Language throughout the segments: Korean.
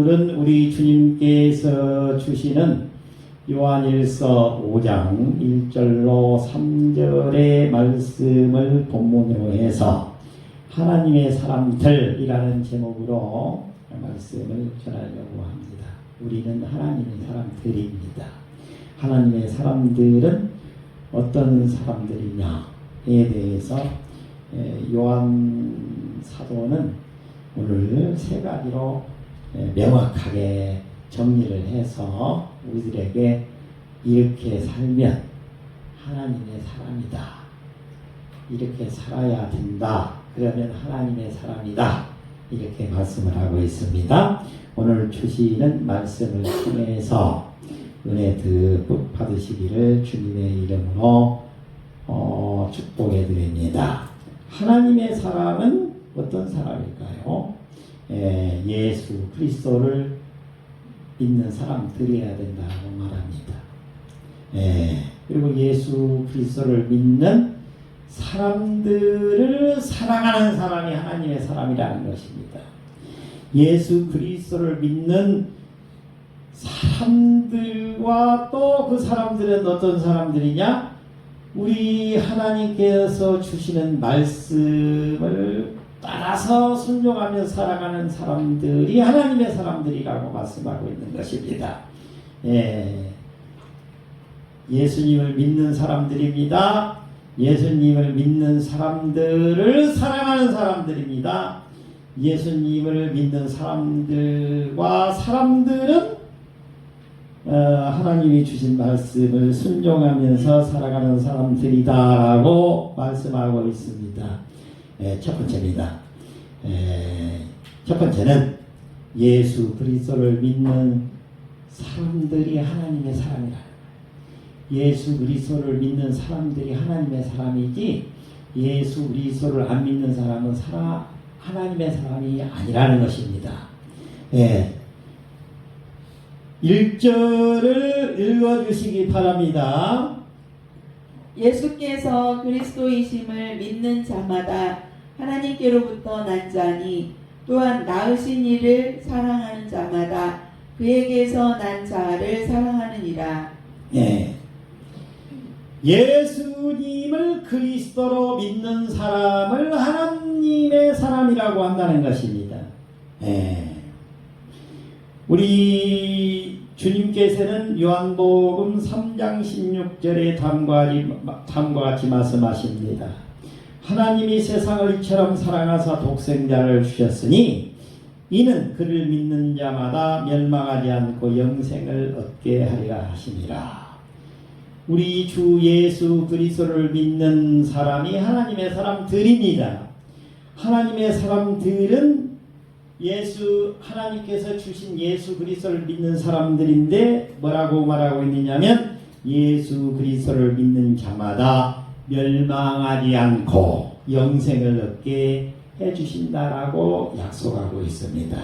오늘은 우리 주님께서 주시는 요한일서 5장 1절로 3절의 말씀을 본문으로 해서 하나님의 사람들이라는 제목으로 말씀을 전하려고 합니다. 우리는 하나님의 사람들입니다. 하나님의 사람들은 어떤 사람들이냐에 대해서 요한 사도는 오늘 세 가지로 명확하게 정리를 해서 우리들에게 이렇게 살면 하나님의 사람이다, 이렇게 살아야 된다, 그러면 하나님의 사람이다, 이렇게 말씀을 하고 있습니다. 오늘 주시는 말씀을 통해서 은혜 듬뿍 받으시기를 주님의 이름으로 축복해 드립니다. 하나님의 사람은 어떤 사람일까요? 예수 그리스도를 믿는 사람들이어야 된다고 말합니다. 그리고 예수 그리스도를 믿는 사람들을 사랑하는 사람이 하나님의 사람이라는 것입니다. 예수 그리스도를 믿는 사람들과 또 그 사람들은 어떤 사람들이냐? 우리 하나님께서 주시는 말씀을 따라서 순종하며 살아가는 사람들이 하나님의 사람들이라고 말씀하고 있는 것입니다. 예수님을 믿는 사람들입니다. 예수님을 믿는 사람들을 사랑하는 사람들입니다. 예수님을 믿는 사람들과 사람들은 하나님이 주신 말씀을 순종하면서 살아가는 사람들이다라고 말씀하고 있습니다. 첫 번째입니다. 첫 번째는 예수 그리스도를 믿는 사람들이 하나님의 사람이라. 예수 그리스도를 믿는 사람들이 하나님의 사람이지 예수 그리스도를 안 믿는 사람은 하나님의 사람이 아니라는 것입니다. 1절을 읽어주시기 바랍니다. 예수께서 그리스도이심을 믿는 자마다 하나님께로부터 난 자니 또한 낳으신 이를 사랑하는 자마다 그에게서 난 자를 사랑하느니라. 예수님을 그리스도로 믿는 사람을 하나님의 사람이라고 한다는 것입니다. 우리 주님께서는 요한복음 3장 16절에 다음과 같이 말씀하십니다. 하나님이 세상을 이처럼 사랑하사 독생자를 주셨으니 이는 그를 믿는 자마다 멸망하지 않고 영생을 얻게 하리라 하시니라. 우리 주 예수 그리스도를 믿는 사람이 하나님의 사람들입니다. 하나님의 사람들은 하나님께서 주신 예수 그리스도를 믿는 사람들인데 뭐라고 말하고 있느냐면 예수 그리스도를 믿는 자마다 멸망하지 않고 영생을 얻게 해주신다라고 약속하고 있습니다.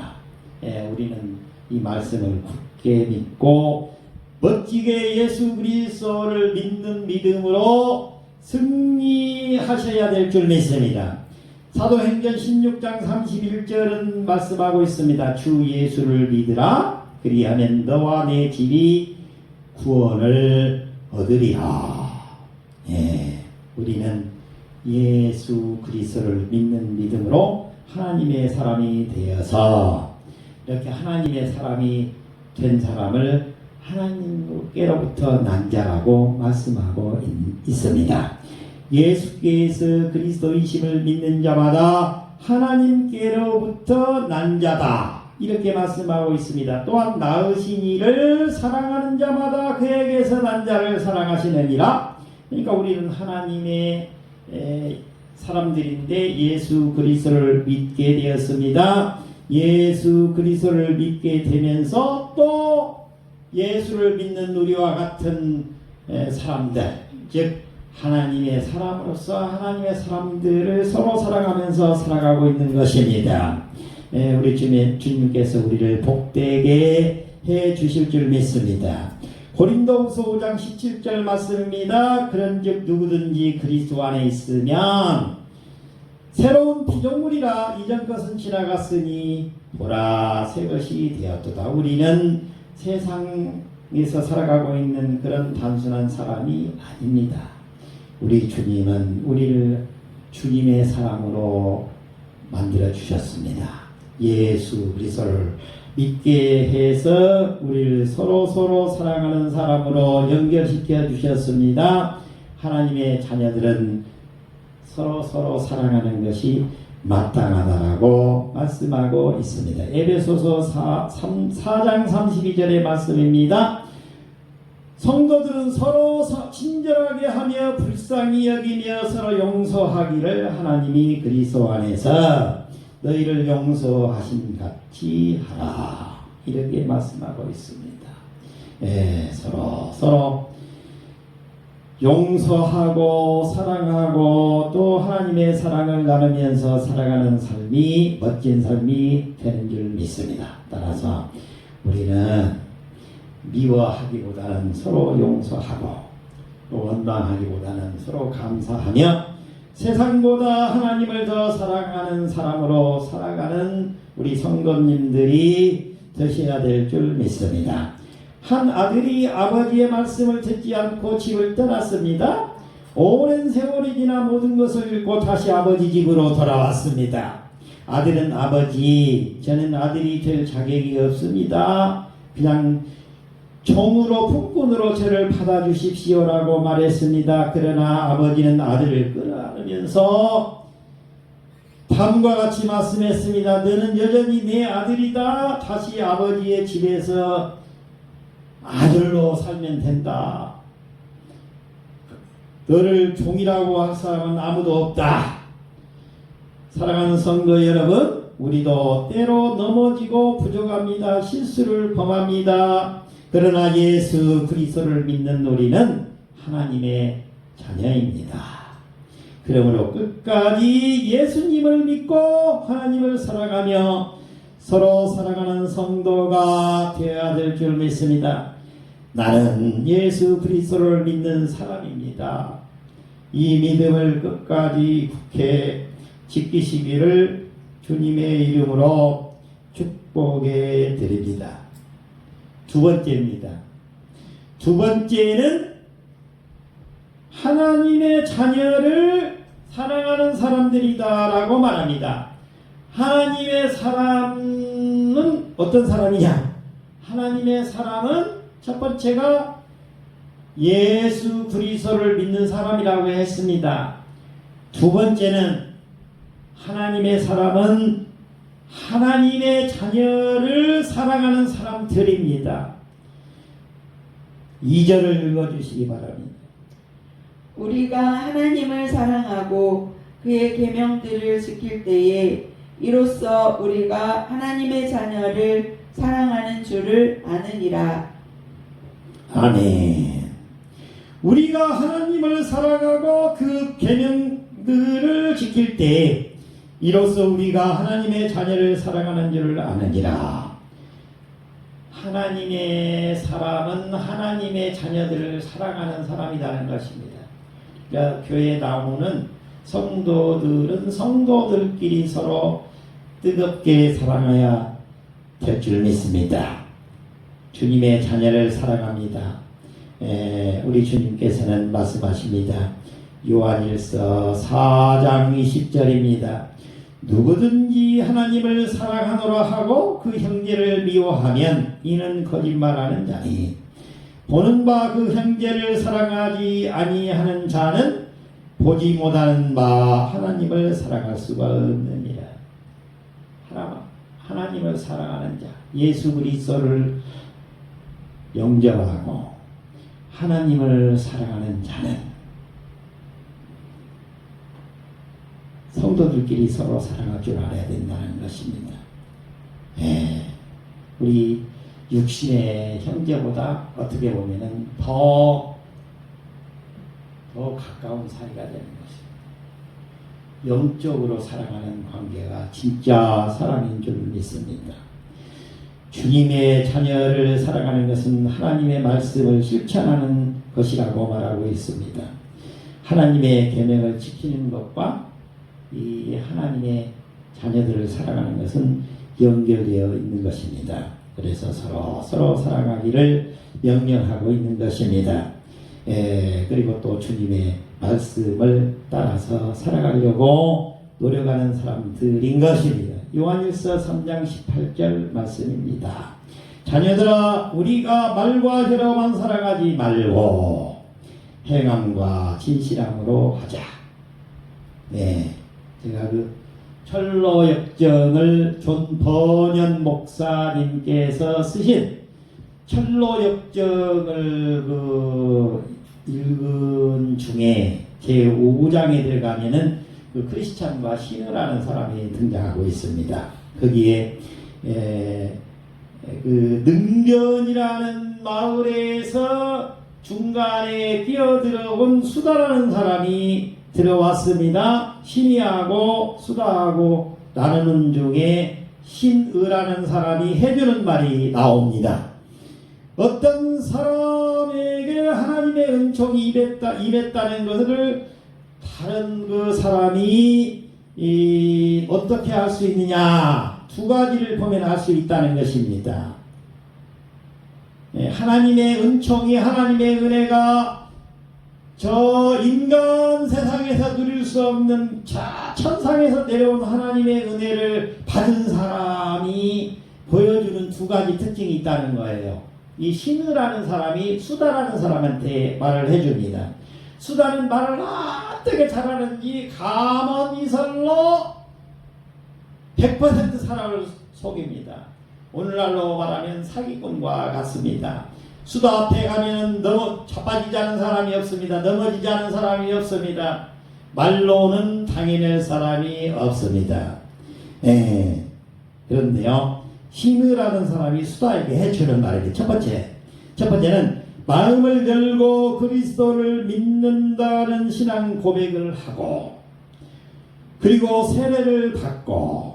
우리는 이 말씀을 굳게 믿고 멋지게 예수 그리스도를 믿는 믿음으로 승리하셔야 될 줄 믿습니다. 사도행전 16장 31절은 말씀하고 있습니다. 주 예수를 믿으라. 그리하면 너와 내 집이 구원을 얻으리라. 우리는 예수 그리스도를 믿는 믿음으로 하나님의 사람이 되어서 이렇게 하나님의 사람이 된 사람을 하나님께로부터 난 자라고 말씀하고 있습니다. 예수께서 그리스도이심을 믿는 자마다 하나님께로부터 난 자다, 이렇게 말씀하고 있습니다. 또한 낳으신 이를 사랑하는 자마다 그에게서 난 자를 사랑하시느니라. 그러니까 우리는 하나님의 사람들인데 예수 그리스도를 믿게 되었습니다. 예수 그리스도를 믿게 되면서 또 예수를 믿는 우리와 같은 사람들, 즉 하나님의 사람으로서 하나님의 사람들을 서로 사랑하면서 살아가고 있는 것입니다. 우리 주님께서 우리를 복되게 해 주실 줄 믿습니다. 고린도후서 5장 17절 말씀입니다. 그런즉 누구든지 그리스도 안에 있으면 새로운 피조물이라 이전 것은 지나갔으니 보라 새 것이 되었도다. 우리는 세상에서 살아가고 있는 그런 단순한 사람이 아닙니다. 우리 주님은 우리를 주님의 사람으로 만들어 주셨습니다. 예수 그리스도를 믿게 해서 우리를 서로 사랑하는 사람으로 연결시켜 주셨습니다. 하나님의 자녀들은 서로 사랑하는 것이 마땅하다라고 말씀하고 있습니다. 에베소서 4장 32절의 말씀입니다. 성도들은 서로 친절하게 하며 불쌍히 여기며 서로 용서하기를 하나님이 그리스도 안에서 너희를 용서하신 같이 하라. 이렇게 말씀하고 있습니다. 서로 용서하고 사랑하고 또 하나님의 사랑을 나누면서 살아가는 삶이 멋진 삶이 되는 줄 믿습니다. 따라서 우리는 미워하기보다는 서로 용서하고 또 원망하기보다는 서로 감사하며 세상보다 하나님을 더 사랑하는 사람으로 살아가는 우리 성도님들이 되셔야 될 줄 믿습니다. 한 아들이 아버지의 말씀을 듣지 않고 집을 떠났습니다. 오랜 세월이 지나 모든 것을 잃고 다시 아버지 집으로 돌아왔습니다. 아들은 아버지, 저는 아들이 될 자격이 없습니다. 그냥 종으로 품꾼으로 저를 받아주십시오라고 말했습니다. 그러나 아버지는 아들을 끌어안으면서 다음과 같이 말씀했습니다. 너는 여전히 내 아들이다. 다시 아버지의 집에서 아들로 살면 된다. 너를 종이라고 할 사람은 아무도 없다. 사랑하는 성도 여러분, 우리도 때로 넘어지고 부족합니다. 실수를 범합니다. 그러나 예수 그리스도를 믿는 우리는 하나님의 자녀입니다. 그러므로 끝까지 예수님을 믿고 하나님을 사랑하며 서로 사랑하는 성도가 되어야 될 줄 믿습니다. 나는 예수 그리스도를 믿는 사람입니다. 이 믿음을 끝까지 굳게 지키시기를 주님의 이름으로 축복해 드립니다. 두 번째입니다. 두 번째는 하나님의 자녀를 사랑하는 사람들이다라고 말합니다. 하나님의 사람은 어떤 사람이냐? 하나님의 사람은 첫 번째가 예수 그리스도를 믿는 사람이라고 했습니다. 두 번째는 하나님의 사람은 하나님의 자녀를 사랑하는 사람들입니다. 2절을 읽어주시기 바랍니다. 우리가 하나님을 사랑하고 그의 계명들을 지킬 때에 이로써 우리가 하나님의 자녀를 사랑하는 줄을 아느니라. 아멘. 우리가 하나님을 사랑하고 그 계명들을 지킬 때 이로써 우리가 하나님의 자녀를 사랑하는 줄을 아느니라. 하나님의 사람은 하나님의 자녀들을 사랑하는 사람이라는 것입니다. 그러니까 교회 나오는 성도들은 성도들끼리 서로 뜨겁게 사랑해야 될 줄 믿습니다. 주님의 자녀를 사랑합니다. 우리 주님께서는 말씀하십니다. 요한일서 4장 20절입니다. 누구든지 하나님을 사랑하노라 하고 그 형제를 미워하면 이는 거짓말하는 자니 보는 바 그 형제를 사랑하지 아니하는 자는 보지 못하는 바 하나님을 사랑할 수가 없느니라. 하나님을 사랑하는 자, 예수 그리스도를 영접하고 하나님을 사랑하는 자는 성도들끼리 서로 사랑할 줄 알아야 된다는 것입니다. 우리 육신의 형제보다 어떻게 보면은 더 가까운 사이가 되는 것입니다. 영적으로 사랑하는 관계가 진짜 사랑인 줄 믿습니다. 주님의 자녀를 사랑하는 것은 하나님의 말씀을 실천하는 것이라고 말하고 있습니다. 하나님의 계명을 지키는 것과 이 하나님의 자녀들을 사랑하는 것은 연결되어 있는 것입니다. 그래서 서로 사랑하기를 명령하고 있는 것입니다. 그리고 또 주님의 말씀을 따라서 살아가려고 노력하는 사람들인 것입니다. 요한일서 3장 18절 말씀입니다. 자녀들아, 우리가 말과 혀로만 살아가지 말고 행함과 진실함으로 하자. 제가 그 철로역정을 존 버년 목사님께서 쓰신 철로역정을 읽은 중에 제5장에 들어가면은 그 크리스찬과 신우라는 사람이 등장하고 있습니다. 거기에 그 능변이라는 마을에서 중간에 끼어들어온 수다라는 사람이 들어왔습니다. 신이하고 수다하고 나누는 중에 신의라는 사람이 해주는 말이 나옵니다. 어떤 사람에게 하나님의 은총이 임했다는 것을 다른 그 사람이 어떻게 할 수 있느냐, 두 가지를 보면 알 수 있다는 것입니다. 하나님의 은총이, 하나님의 은혜가 저 인간 세상에서 누릴 수 없는 천상에서 내려온 하나님의 은혜를 받은 사람이 보여주는 두 가지 특징이 있다는 거예요. 이 신우라는 사람이 수다라는 사람한테 말을 해줍니다. 수다는 말을 어떻게 잘하는지 가만히설로 100% 사람을 속입니다. 오늘날로 말하면 사기꾼과 같습니다. 수다 앞에 가면 자빠지지 않은 사람이 없습니다. 넘어지지 않은 사람이 없습니다. 말로는 당해낼 사람이 없습니다. 그런데요, 신우라는 사람이 수다에게 해주는 말입니다. 첫 번째는 마음을 열고 그리스도를 믿는다는 신앙 고백을 하고, 그리고 세례를 받고,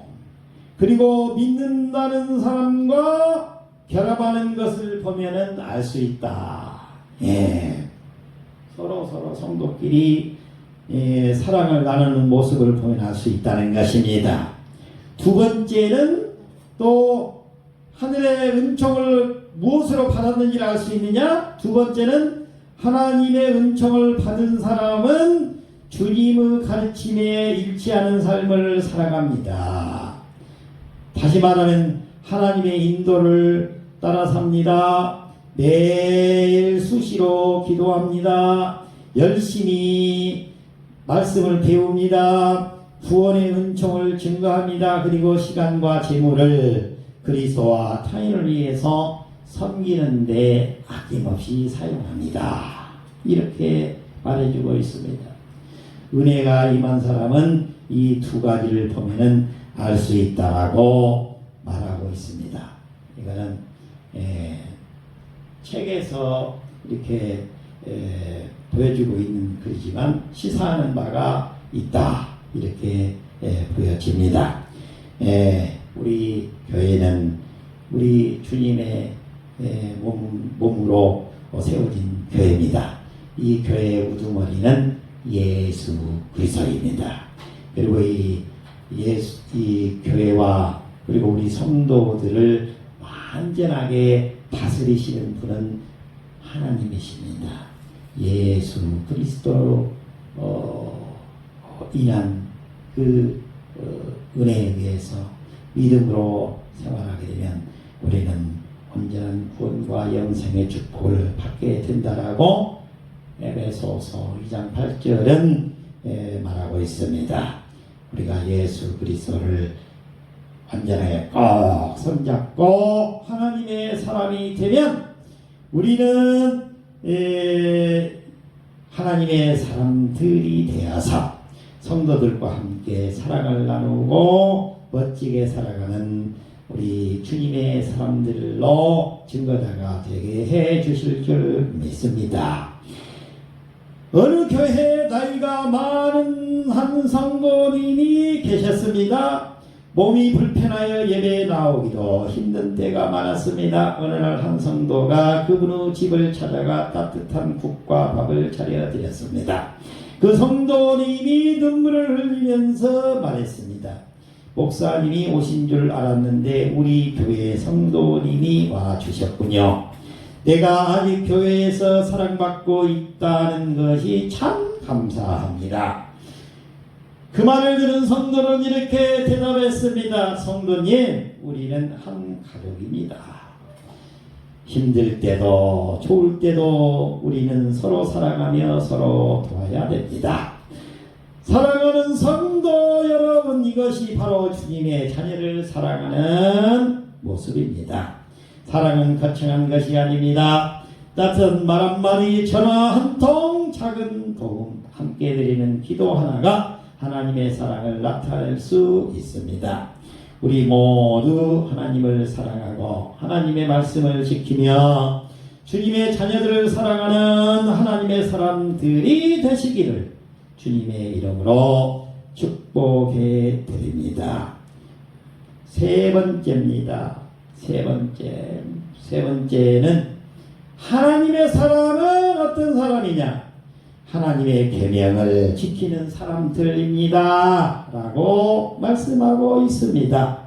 그리고 믿는다는 사람과 결합하는 것을 보면은 알 수 있다. 서로 성도끼리 사랑을 나누는 모습을 보면 알 수 있다는 것입니다. 두 번째는 또 하늘의 은총을 무엇으로 받았는지를 알 수 있느냐? 두 번째는 하나님의 은총을 받은 사람은 주님의 가르침에 일치하는 삶을 살아갑니다. 다시 말하면 하나님의 인도를 따라 삽니다. 매일 수시로 기도합니다. 열심히 말씀을 배웁니다. 구원의 은총을 증거합니다. 그리고 시간과 재물을 그리스도와 타인을 위해서 섬기는데 아낌없이 사용합니다. 이렇게 말해주고 있습니다. 은혜가 임한 사람은 이 두 가지를 보면은 알 수 있다라고 말하고 있습니다. 이거는 책에서 이렇게 보여주고 있는 글이지만 시사하는 바가 있다, 이렇게 보여집니다. 우리 교회는 우리 주님의 몸으로 세워진 교회입니다. 이 교회의 우두머리는 예수 그리스도입니다. 그리고 이 교회와 그리고 우리 성도들을 완전하게 다스리시는 분은 하나님이십니다. 예수 그리스도로 인한 그 은혜에 의해서 믿음으로 생활하게 되면 우리는 온전한 구원과 영생의 축복을 받게 된다라고 에베소서 2장 8절은 말하고 있습니다. 우리가 예수 그리스도를 완전하게 꼭 손잡고 하나님의 사람이 되면 우리는 하나님의 사람들이 되어서 성도들과 함께 사랑을 나누고 멋지게 살아가는 우리 주님의 사람들로 증거자가 되게 해 주실 줄 믿습니다. 어느 교회에 나이가 많은 한 성도님이 계셨습니다. 몸이 불편하여 예배에 나오기도 힘든 때가 많았습니다. 어느 날 한 성도가 그분의 집을 찾아가 따뜻한 국과 밥을 차려드렸습니다. 그 성도님이 눈물을 흘리면서 말했습니다. 목사님이 오신 줄 알았는데 우리 교회 성도님이 와주셨군요. 내가 아직 교회에서 사랑받고 있다는 것이 참 감사합니다. 그 말을 들은 성도는 이렇게 대답했습니다. 성도님, 우리는 한 가족입니다. 힘들 때도 좋을 때도 우리는 서로 사랑하며 서로 도와야 됩니다. 사랑하는 성도 여러분, 이것이 바로 주님의 자녀를 사랑하는 모습입니다. 사랑은 거창한 것이 아닙니다. 따뜻한 말 한마디, 전화 한 통, 작은 도움, 함께 드리는 기도 하나가 하나님의 사랑을 나타낼 수 있습니다. 우리 모두 하나님을 사랑하고 하나님의 말씀을 지키며 주님의 자녀들을 사랑하는 하나님의 사람들이 되시기를 주님의 이름으로 축복해 드립니다. 세 번째입니다. 세 번째는 하나님의 사람은 어떤 사람이냐? 하나님의 계명을 지키는 사람들입니다. 라고 말씀하고 있습니다.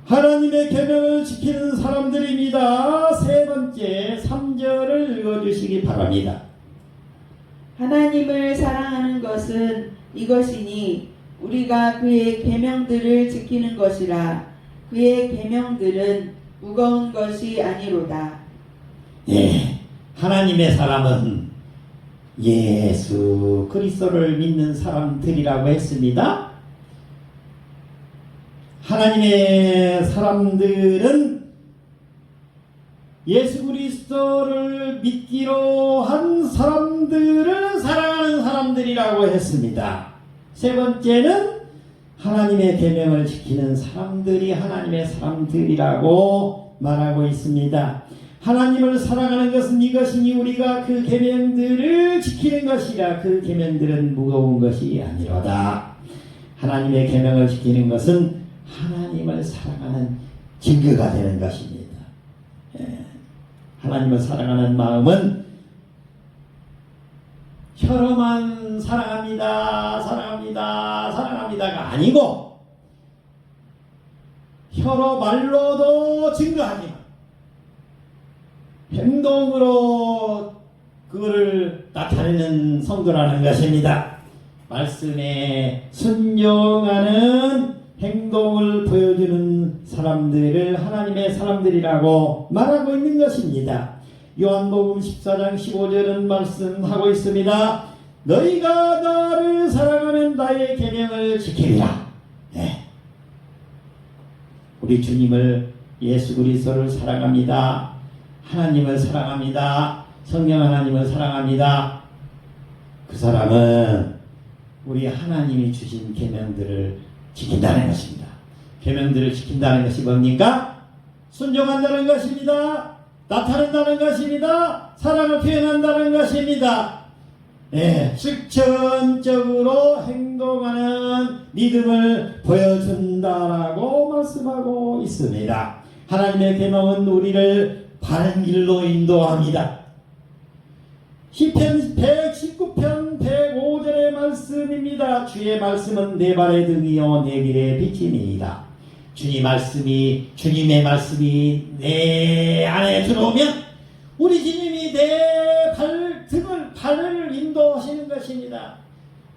하나님의 계명을 지키는 사람들입니다. 세 번째 3절을 읽어주시기 바랍니다. 하나님을 사랑하는 것은 이것이니 우리가 그의 계명들을 지키는 것이라. 그의 계명들은 무거운 것이 아니로다. 예, 하나님의 사람은 예수 그리스도를 믿는 사람들이라고 했습니다. 하나님의 사람들은 예수 그리스도를 믿기로 한 사람들을 사랑하는 사람들이라고 했습니다. 세 번째는 하나님의 계명을 지키는 사람들이 하나님의 사람들이라고 말하고 있습니다. 하나님을 사랑하는 것은 이것이니 우리가 그 계명들을 지키는 것이라. 그 계명들은 무거운 것이 아니로다. 하나님의 계명을 지키는 것은 하나님을 사랑하는 증거가 되는 것입니다. 하나님을 사랑하는 마음은 혀로만 사랑합니다가 아니고 혀로 말로도 증거하지만 행동으로 그거를 나타내는 성도라는 것입니다. 말씀에 순종하는 행동을 보여주는 사람들을 하나님의 사람들이라고 말하고 있는 것입니다. 요한복음 14장 15절은 말씀하고 있습니다. 너희가 나를 사랑하면 나의 계명을 지키리라. 네. 우리 주님을 예수 그리스도를 사랑합니다. 하나님을 사랑합니다. 성령 하나님을 사랑합니다. 그 사람은 우리 하나님이 주신 계명들을 지킨다는 것입니다. 계명들을 지킨다는 것이 뭡니까? 순종한다는 것입니다. 나타낸다는 것입니다. 사랑을 표현한다는 것입니다. 네, 실천적으로 행동하는 믿음을 보여준다라고 말씀하고 있습니다. 하나님의 계명은 우리를 바른 길로 인도합니다. 시편 119편 105절의 말씀입니다. 주의 말씀은 내 발의 등이요 내 길의 빛이니이다. 주님의 말씀이 내 안에 들어오면 우리 주님이 내 발을 인도하시는 것입니다.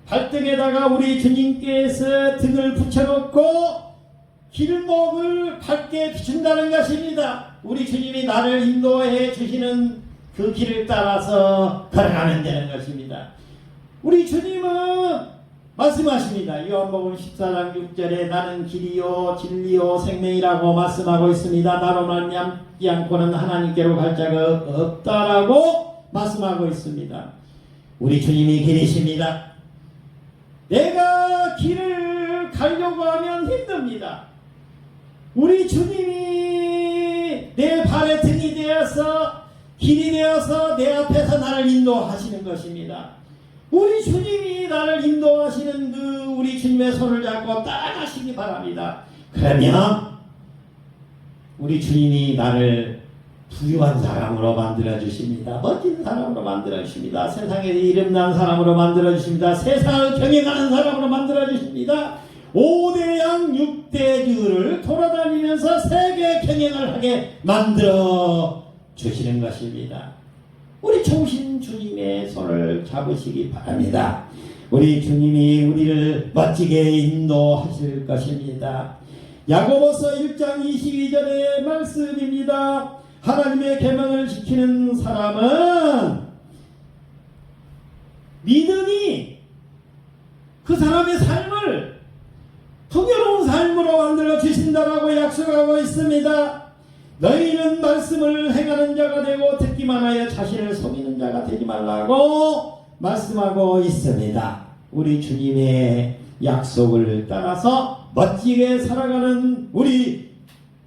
발등에다가 우리 주님께서 등을 붙여놓고 길목을 밝게 비춘다는 것입니다. 우리 주님이 나를 인도해 주시는 그 길을 따라서 걸어가면 되는 것입니다. 우리 주님은 말씀하십니다. 요한복음 14장 6절에 나는 길이요 진리요 생명이라고 말씀하고 있습니다. 나로 말미암지 않고는 하나님께로 갈 자가 없다라고 말씀하고 있습니다. 우리 주님이 길이십니다. 내가 길을 가려고 하면 힘듭니다. 우리 주님이 내 발의 등이 되어서 길이 되어서 내 앞에서 나를 인도하시는 것입니다. 우리 주님이 나를 인도하시는 그 우리 주님의 손을 잡고 따라가시기 바랍니다. 그러면 우리 주님이 나를 부유한 사람으로 만들어 주십니다. 멋진 사람으로 만들어 주십니다. 세상에 이름난 사람으로 만들어 주십니다. 세상을 경영하는 사람으로 만들어 주십니다. 5대양 6대주를 돌아다니면서 세계 경영을 하게 만들어 주시는 것입니다. 우리 좋으신 주님의 손을 잡으시기 바랍니다. 우리 주님이 우리를 멋지게 인도하실 것입니다. 야고보서 1장 22절의 말씀입니다. 하나님의 계명을 지키는 사람은 믿음이 그 사람의 삶을 풍요로운 삶으로 만들어 주신다라고 약속하고 있습니다. 너희는 말씀을 행하는 자가 되고 듣기만 하여 자신을 속이는 자가 되지 말라고 말씀하고 있습니다. 우리 주님의 약속을 따라서 멋지게 살아가는 우리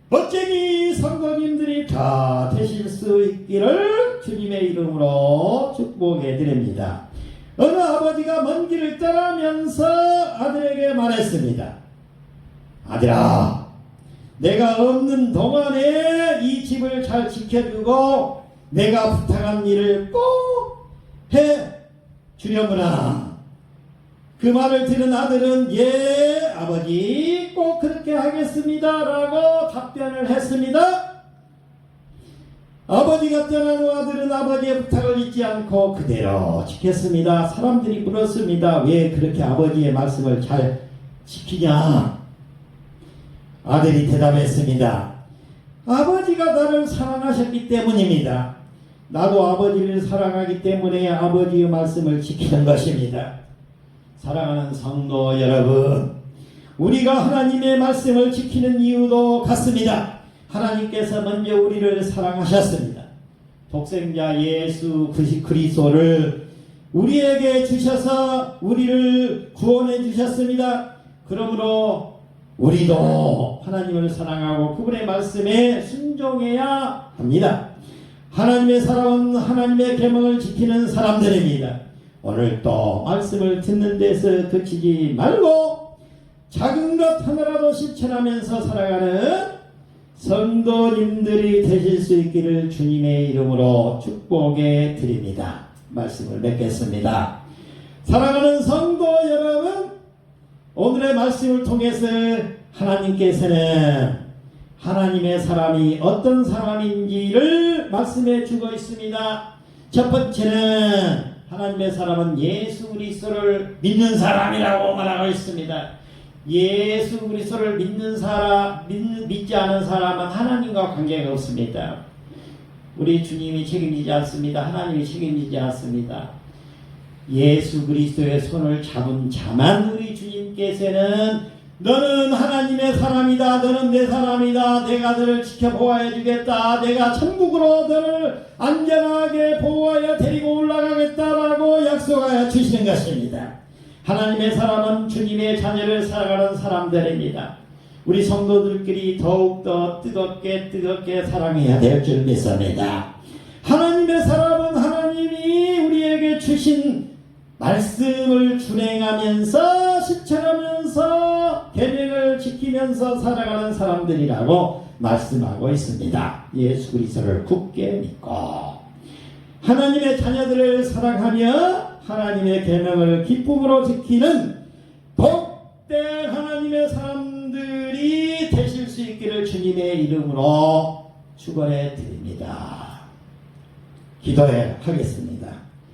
멋쟁이 성도님들이 다 되실 수 있기를 주님의 이름으로 축복해 드립니다. 어느 아버지가 먼 길을 떠나면서 아들에게 말했습니다. 아들아, 내가 없는 동안에 이 집을 잘 지켜주고 내가 부탁한 일을 꼭 해주려구나. 그 말을 들은 아들은 예 아버지 꼭 그렇게 하겠습니다 라고 답변을 했습니다. 아버지가 떠난 후 아들은 아버지의 부탁을 잊지 않고 그대로 지켰습니다. 사람들이 물었습니다. 왜 그렇게 아버지의 말씀을 잘 지키냐? 아들이 대답했습니다. 아버지가 나를 사랑하셨기 때문입니다. 나도 아버지를 사랑하기 때문에 아버지의 말씀을 지키는 것입니다. 사랑하는 성도 여러분, 우리가 하나님의 말씀을 지키는 이유도 같습니다. 하나님께서 먼저 우리를 사랑하셨습니다. 독생자 예수 그리스도를 우리에게 주셔서 우리를 구원해 주셨습니다. 그러므로 우리도 하나님을 사랑하고 그분의 말씀에 순종해야 합니다. 하나님의 사람은 하나님의 계명을 지키는 사람들입니다. 오늘 또 말씀을 듣는 데서 그치지 말고 작은 것 하나라도 실천하면서 살아가는 성도님들이 되실 수 있기를 주님의 이름으로 축복해 드립니다. 말씀을 맺겠습니다. 사랑하는 성도 여러분, 오늘의 말씀을 통해서 하나님께서는 하나님의 사람이 어떤 사람인지를 말씀해 주고 있습니다. 첫 번째는 하나님의 사람은 예수 그리스도를 믿는 사람이라고 말하고 있습니다. 예수 그리스도를 믿지 않은 사람은 하나님과 관계가 없습니다. 우리 주님이 책임지지 않습니다. 하나님이 책임지지 않습니다. 예수 그리스도의 손을 잡은 자만 우리 주님께서는 너는 하나님의 사람이다. 너는 내 사람이다. 내가 너를 지켜보아야 주겠다. 내가 천국으로 너를 안전하게 보호하여 데리고 올라가겠다라고 약속하여 주시는 것입니다. 하나님의 사람은 주님의 자녀를 사랑하는 사람들입니다. 우리 성도들끼리 더욱더 뜨겁게 사랑해야 될 줄 믿습니다. 하나님의 사람은 하나님이 우리에게 주신 말씀을 준행하면서 실천하면서 계명을 지키면서 살아가는 사람들이라고 말씀하고 있습니다. 예수 그리스도를 굳게 믿고 하나님의 자녀들을 사랑하며 하나님의 계명을 기쁨으로 지키는 복된 하나님의 사람들이 되실 수 있기를 주님의 이름으로 축원해 드립니다. 기도해 하겠습니다.